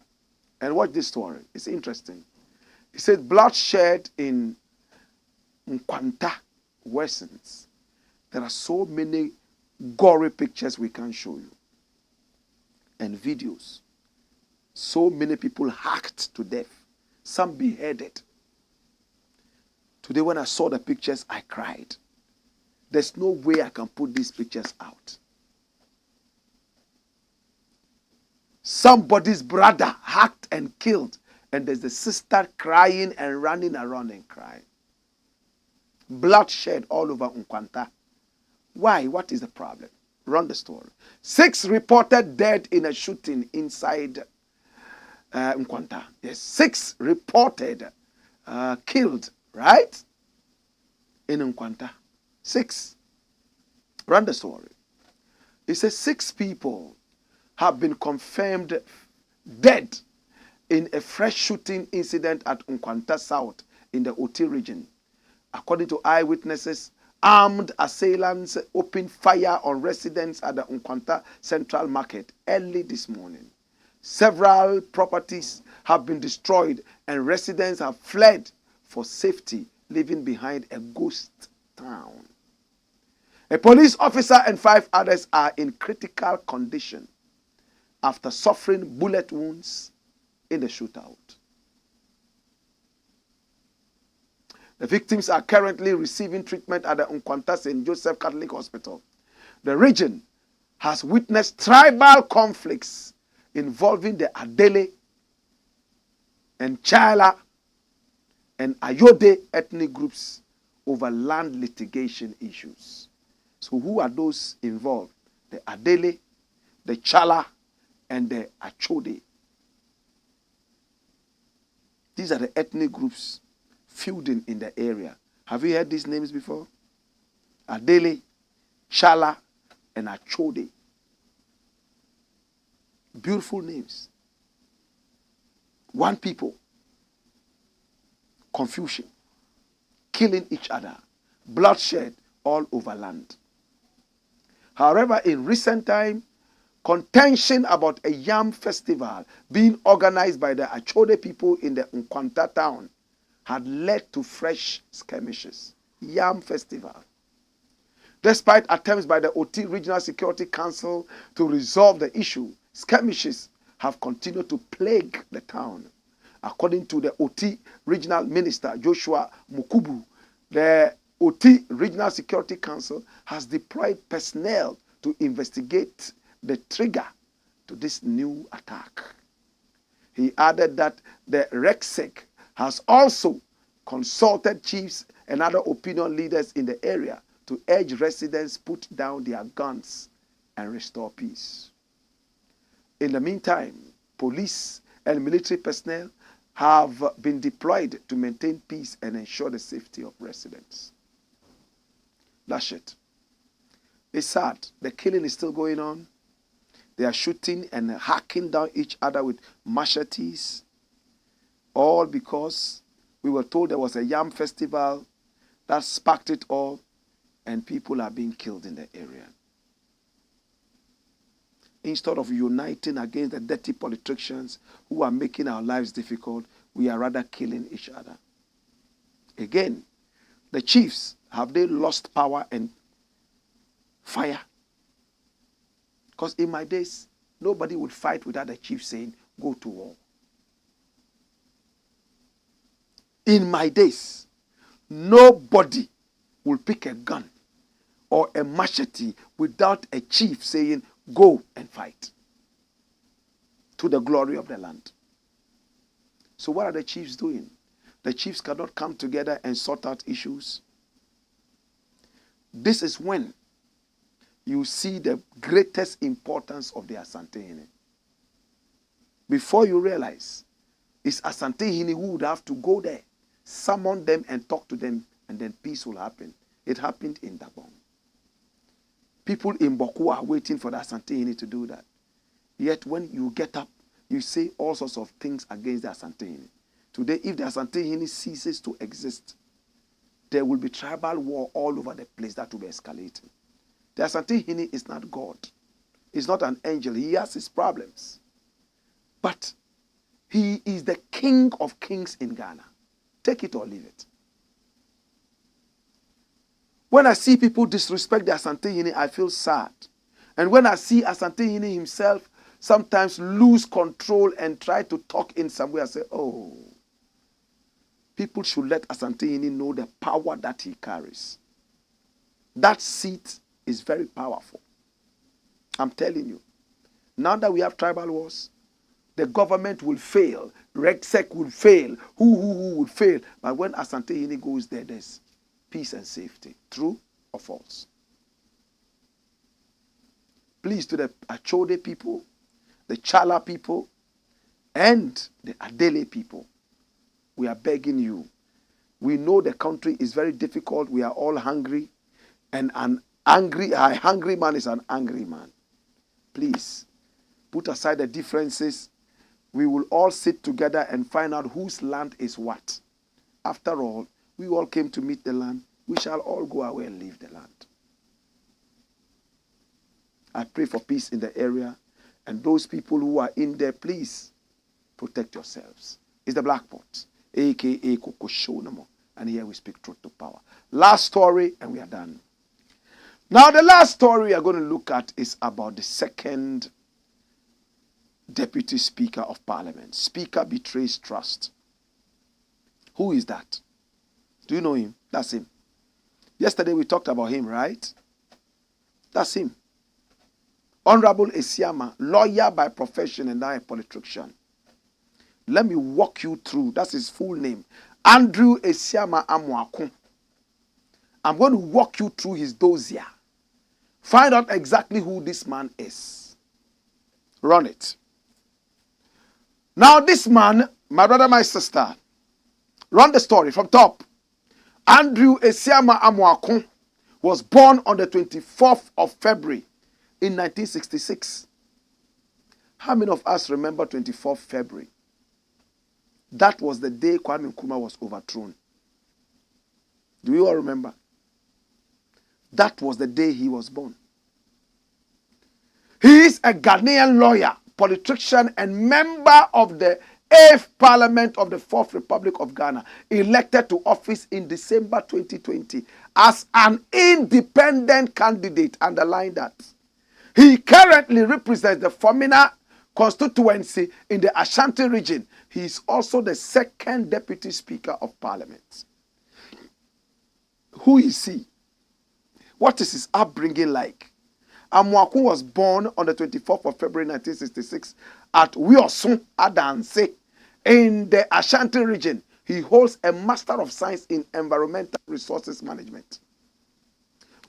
And watch this story. It's interesting. It says, bloodshed in NKWANTA worsens. There are so many gory pictures we can show you. And videos. So many people hacked to death. Some beheaded. Today when I saw the pictures, I cried. There's no way I can put these pictures out. Somebody's brother hacked and killed. And there's the sister crying and running around and crying. Bloodshed all over NKWANTA. Why? What is the problem? Run the story. 6 reported dead in a shooting inside NKWANTA. Yes, 6 reported killed, right? In NKWANTA. 6. Run the story. It says 6 people have been confirmed dead in a fresh shooting incident at NKWANTA South in the Oti region. According to eyewitnesses, armed assailants opened fire on residents at the NKWANTA Central Market early this morning. Several properties have been destroyed and residents have fled for safety, leaving behind a ghost town. A police officer and 5 others are in critical condition after suffering bullet wounds in the shootout. The victims are currently receiving treatment at the NKWANTA St. Joseph Catholic Hospital. The region has witnessed tribal conflicts involving the Adele and Chala and Ayode ethnic groups over land litigation issues. So who are those involved? The Adele, the Chala, and the Achode. These are the ethnic groups feuding in the area. Have you heard these names before? Adele, Chala, and Achode. Beautiful names. One people. Confusion. Killing each other. Bloodshed all over land. However, in recent time, contention about a yam festival being organized by the Achode people in the NKWANTA town had led to fresh skirmishes. Yam festival. Despite attempts by the OT Regional Security Council to resolve the issue, skirmishes have continued to plague the town. According to the OT Regional Minister Joshua Mukubu, the OT Regional Security Council has deployed personnel to investigate the trigger to this new attack. He added that the RECSEC has also consulted chiefs and other opinion leaders in the area to urge residents put down their guns and restore peace. In the meantime, police and military personnel have been deployed to maintain peace and ensure the safety of residents. That's it. It's sad. The killing is still going on. They are shooting and hacking down each other with machetes. All because we were told there was a yam festival that sparked it all, and people are being killed in the area. Instead of uniting against the dirty politicians who are making our lives difficult, we are rather killing each other. Again, the chiefs, have they lost power and fire? Because in my days, nobody would fight without the chief saying, go to war. In my days, nobody will pick a gun or a machete without a chief saying, go and fight to the glory of the land. So what are the chiefs doing? The chiefs cannot come together and sort out issues. This is when you see the greatest importance of the Asantehene. Before you realize, it's Asantehene who would have to go there, summon them and talk to them, and then peace will happen. It happened in Dabong. People in Boku are waiting for the Asantehene to do that. Yet when you get up, you say all sorts of things against the Asantehene. Today, if the Asantehene ceases to exist, there will be tribal war all over the place that will be escalating. The Asantehene is not God. He's not an angel. He has his problems. But he is the king of kings in Ghana. Take it or leave it. When I see people disrespect the Asantehene, I feel sad. And when I see Asantehene himself sometimes lose control and try to talk in some way, I say, oh, people should let Asantehene know the power that he carries. That seat is very powerful. I'm telling you. Now that we have tribal wars, the government will fail. RECSEC will fail. Who would fail. But when Asantehene goes there, there's peace and safety. True or false? Please, to the Achode people, the Chala people, and the Adele people, we are begging you. We know the country is very difficult. We are all hungry. And a hungry man is an angry man. Please, put aside the differences. We will all sit together and find out whose land is what. After all, we all came to meet the land. We shall all go away and leave the land. I pray for peace in the area. And those people who are in there, please, Protect yourselves. It's the Blakk Pot, a.k.a. Showdown. And here we speak truth to power. Last story, and we are done. Now, the last story we are going to look at is about the second Deputy Speaker of Parliament. Speaker betrays trust. Who is that? Do you know him? That's him. Yesterday we talked about him, right? That's him. Honorable Esiama, lawyer by profession and now a politician. Let me walk you through. That's his full name. Andrew Esiama Amwakun. I'm going to walk you through his dossier. Find out exactly who this man is. Run it. Now this man, my brother, my sister, run the story from top. Andrew Esiama Amwakun was born on the 24th of February in 1966. How many of us remember 24th February? That was the day Kwame Nkrumah was overthrown. Do you all remember? That was the day he was born. He is a Ghanaian lawyer, politician, and member of the 8th Parliament of the 4th Republic of Ghana, elected to office in December 2020 as an independent candidate. Underline that. He currently represents the Fomina constituency in the Ashanti region. He is also the second Deputy Speaker of Parliament. Who is he? What is his upbringing like? Amwakun was born on the 24th of February 1966 at Wiosun Adanse in the Ashanti region. He holds a Master of Science in Environmental Resources Management,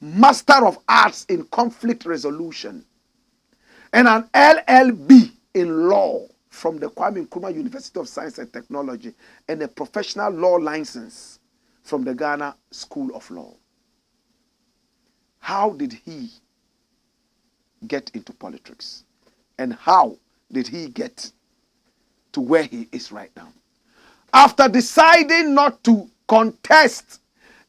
Master of Arts in Conflict Resolution, and an LLB in Law from the Kwame Nkrumah University of Science and Technology, and a professional law license from the Ghana School of Law. How did he get into politics? And how did he get to where he is right now? After deciding not to contest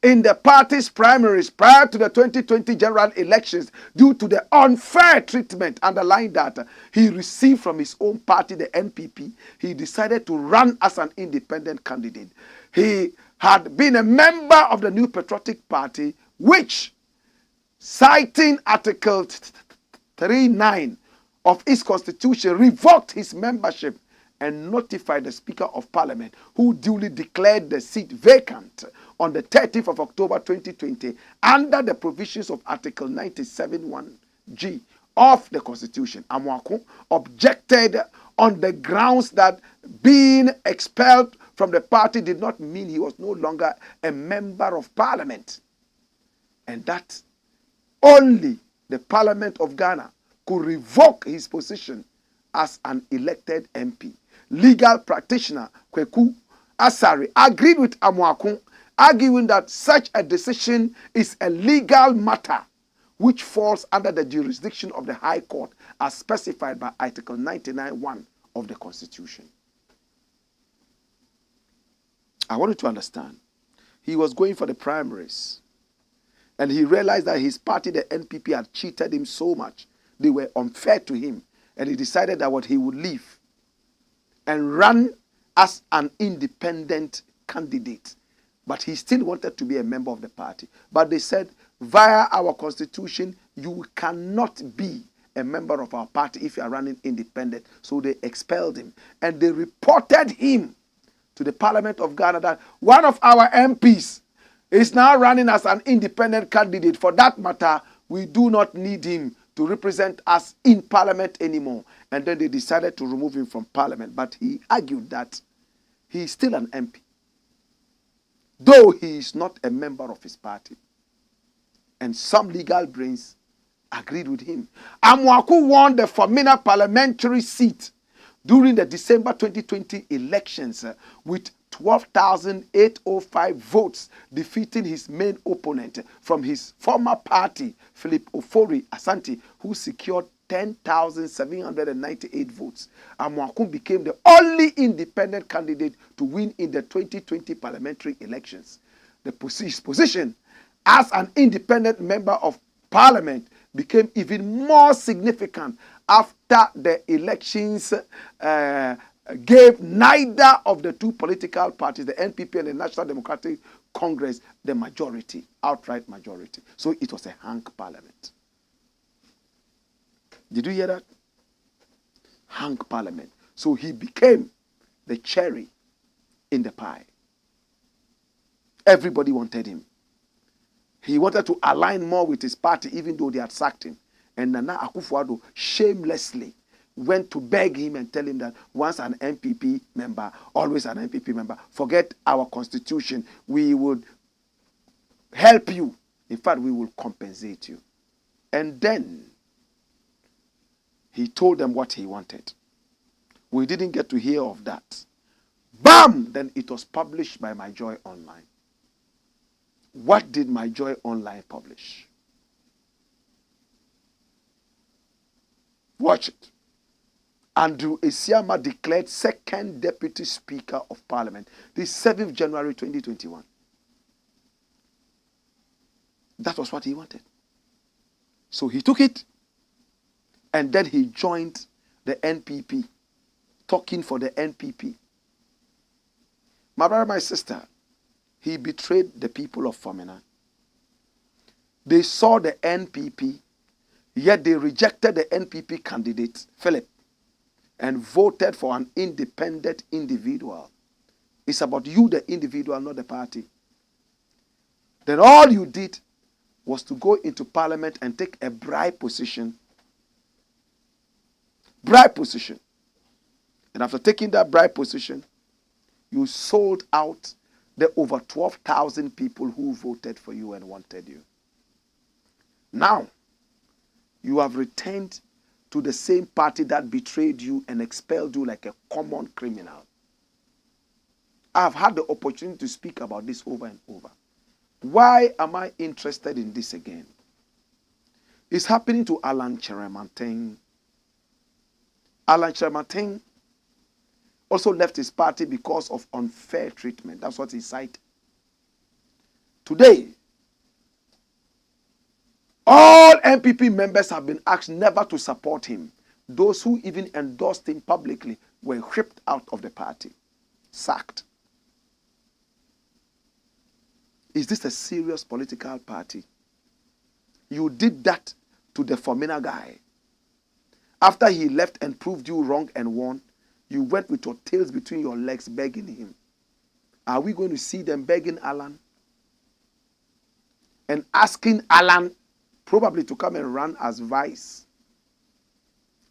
in the party's primaries prior to the 2020 general elections due to the unfair treatment, underline that, he received from his own party, the NPP, he decided to run as an independent candidate. He had been a member of the New Patriotic Party, which, citing Article 39 of its constitution, revoked his membership and notified the Speaker of Parliament, who duly declared the seat vacant on the 30th of October 2020 under the provisions of Article 97(1)(g) of the Constitution. Amwakun objected on the grounds that being expelled from the party did not mean he was no longer a member of Parliament, and that only the Parliament of Ghana could revoke his position as an elected MP. Legal practitioner Kweku Asari agreed with Amwakun, arguing that such a decision is a legal matter which falls under the jurisdiction of the High Court as specified by Article 99(1) of the Constitution. I want you to understand, he was going for the primaries, and he realized that his party, the NPP, had cheated him so much. They were unfair to him, and he decided that he would leave and run as an independent candidate. But he still wanted to be a member of the party. But they said, via our constitution, you cannot be a member of our party if you are running independent. So they expelled him. And they reported him to the Parliament of Ghana that one of our MPs is now running as an independent candidate. For that matter, we do not need him to represent us in Parliament anymore. And then they decided to remove him from Parliament. But he argued that he is still an MP, though he is not a member of his party. And some legal brains agreed with him. Amwakun won the Fomina parliamentary seat during the December 2020 elections with 12,805 votes, defeating his main opponent from his former party, Philip Ofori Asante, who secured 10,798 votes. Amwakun became the only independent candidate to win in the 2020 parliamentary elections. His position as an independent member of Parliament became even more significant after the elections gave neither of the two political parties, the NPP and the National Democratic Congress, the majority, outright majority. So it was a hung parliament. Did you hear that? Hung parliament. So he became the cherry in the pie. Everybody wanted him. He wanted to align more with his party, even though they had sacked him. And Nana Akufo-Addo shamelessly went to beg him and tell him that once an NPP member, always an NPP member, forget our constitution, we would help you. In fact, we will compensate you. And then he told them what he wanted. We didn't get to hear of that. Bam! Then it was published by My Joy Online. What did My Joy Online publish? Watch it. Andrew Esiama declared second Deputy Speaker of Parliament. This 7th January 2021. That was what he wanted. So he took it and then he joined the NPP, talking for the NPP. My brother, my sister, he betrayed the people of Famina. They saw the NPP, yet they rejected the NPP candidate, Philip, and voted for an independent individual. It's about you, the individual, not the party. Then all you did was to go into parliament and take a bribe position. Bribe position. And after taking that bribe position, you sold out the over 12,000 people who voted for you and wanted you. Now, you have returned to the same party that betrayed you and expelled you like a common criminal. I've had the opportunity to speak about this over and over. Why am I interested in this again? It's happening to Alan Kyerematen. Alan Kyerematen also left his party because of unfair treatment. That's what he cited. Today, all NPP members have been asked never to support him. Those who even endorsed him publicly were whipped out of the party, sacked. Is this a serious political party? You did that to the Famina guy. After he left and proved you wrong and won, you went with your tails between your legs begging him. Are we going to see them begging Alan? And asking Alan probably to come and run as vice?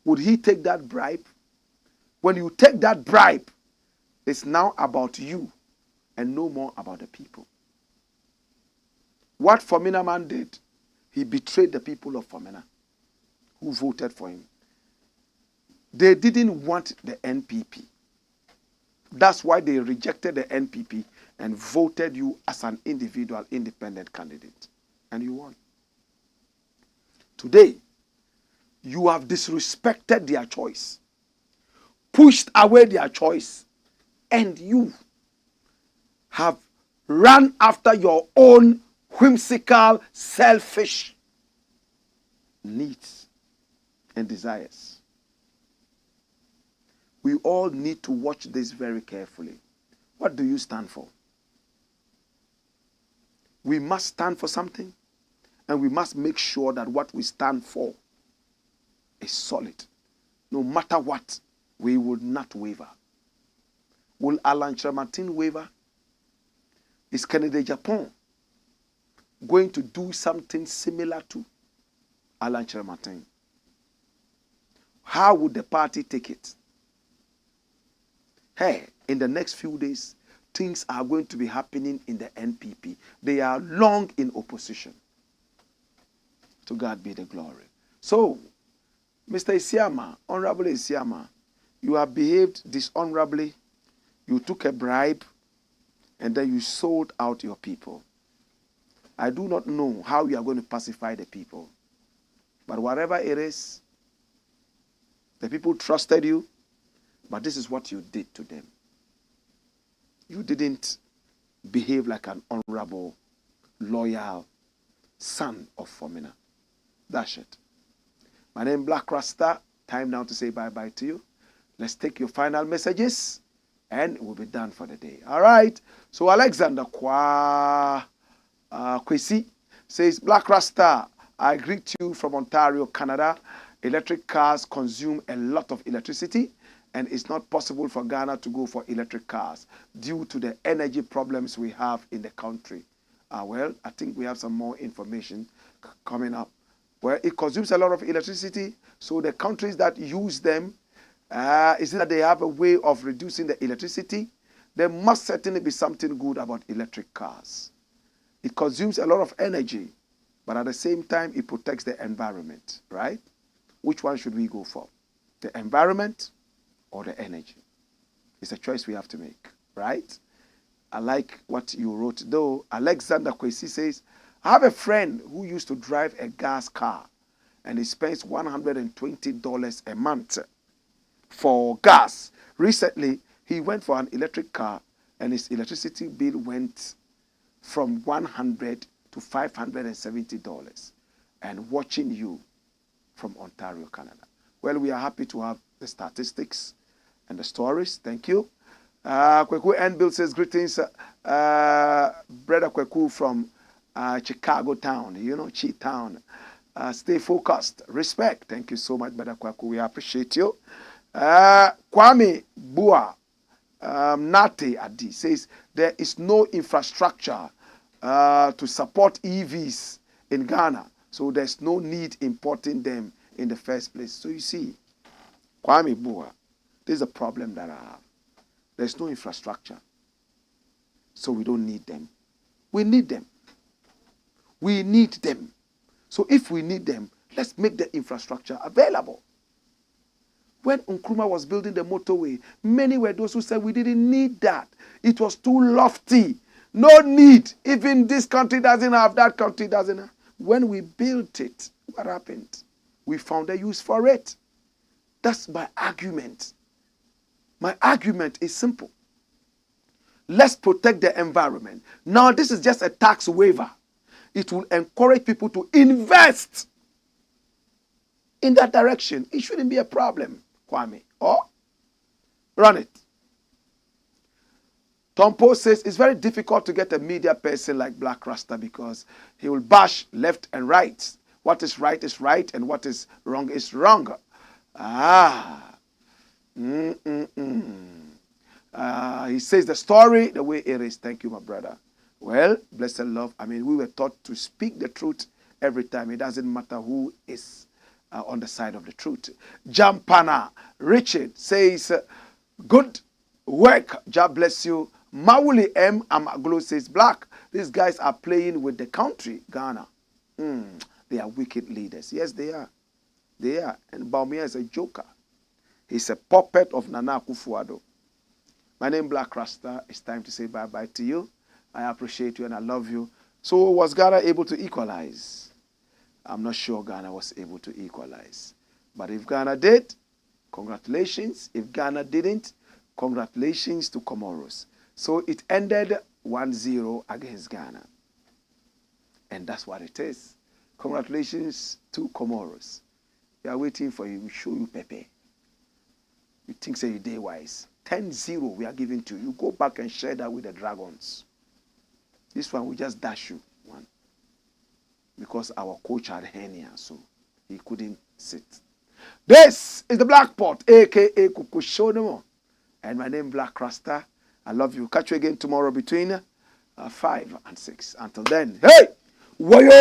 Would he take that bribe? When you take that bribe, it's now about you and no more about the people. What Famina man did, he betrayed the people of Famina who voted for him. They didn't want the NPP. That's why they rejected the NPP and voted you as an individual independent candidate. And you won. Today, you have disrespected their choice, pushed away their choice, and you have run after your own whimsical, selfish needs and desires. We all need to watch this very carefully. What do you stand for? We must stand for something, and we must make sure that what we stand for is solid. No matter what, we will not waver. Will Alan Kyerematen waver? Is Kennedy Japan going to do something similar to Alan Kyerematen? How would the party take it? Hey, in the next few days, things are going to be happening in the NPP. They are long in opposition. To God be the glory. So, Mr. Isiama, Honorable Isiama, you have behaved dishonorably. You took a bribe, and then you sold out your people. I do not know how you are going to pacify the people. But whatever it is, the people trusted you, but this is what you did to them. You didn't behave like an honorable, loyal son of Famina. That's it. My name is Blakk RASTA. Time now to say bye-bye to you. Let's take your final messages and we'll be done for the day. All right. So Alexander Kwesi says, Black Rasta, I greet you from Ontario, Canada. Electric cars consume a lot of electricity and it's not possible for Ghana to go for electric cars due to the energy problems we have in the country. Well, I think we have some more information coming up. Well, it consumes a lot of electricity, so the countries that use them, is it that they have a way of reducing the electricity? There must certainly be something good about electric cars. It consumes a lot of energy, but at the same time, it protects the environment, right? Which one should we go for? The environment or the energy? It's a choice we have to make, right? I like what you wrote, though. Alexander Kwesi says, I have a friend who used to drive a gas car, and he spends $120 a month for gas. Recently, he went for an electric car, and his electricity bill went from $100 to $570. And watching you from Ontario, Canada. Well, we are happy to have the statistics and the stories. Thank you. Kweku N. Bill says, greetings, Brother Kweku from Chicago town, you know, Chi town. Stay focused. Respect. Thank you so much, Brother Kweku. We appreciate you. Kwame Bua Nate Adi says, there is no infrastructure to support EVs in Ghana, so there's no need importing them in the first place. So you see, Kwame Bua, there's a problem that I have. There's no infrastructure, so we don't need them. We need them. We need them. So if we need them, let's make the infrastructure available. When Nkrumah was building the motorway, many were those who said we didn't need that. It was too lofty. No need. Even this country doesn't have, that country doesn't have. When we built it, what happened? We found a use for it. That's my argument. My argument is simple. Let's protect the environment. Now, this is just a tax waiver. It will encourage people to invest in that direction. It shouldn't be a problem, Kwame. Or run it. Tompo says it's very difficult to get a media person like Black Rasta because he will bash left and right. What is right, and what is wrong is wrong. He says the story the way it is. Thank you, my brother. Well, blessed love. I mean, we were taught to speak the truth every time. It doesn't matter who is on the side of the truth. Jampana Richard says, good work. God bless you. Mauli M. Amaglo says, Black, these guys are playing with the country, Ghana. They are wicked leaders. Yes, they are. They are. And Baumia is a joker. He's a puppet of Nana Akufo-Addo. My name is Black Rasta. It's time to say bye-bye to you. I appreciate you and I love you. So was Ghana able to equalize? I'm not sure Ghana was able to equalize. But if Ghana did, congratulations. If Ghana didn't, congratulations to Comoros. So it ended 1-0 against Ghana. And that's what it is. Congratulations to Comoros. We are waiting for you. We show you Pepe. You think say you day wise. 10-0 we are giving to you. You go back and share that with the Dragons. This one we just dash you one. Because our coach had hernia, so he couldn't sit. This is the Black Pot, a.k.a. Kuku Showdown. And my name is Black Rasta. I love you. Catch you again tomorrow between 5 and 6. Until then, hey! Wayo!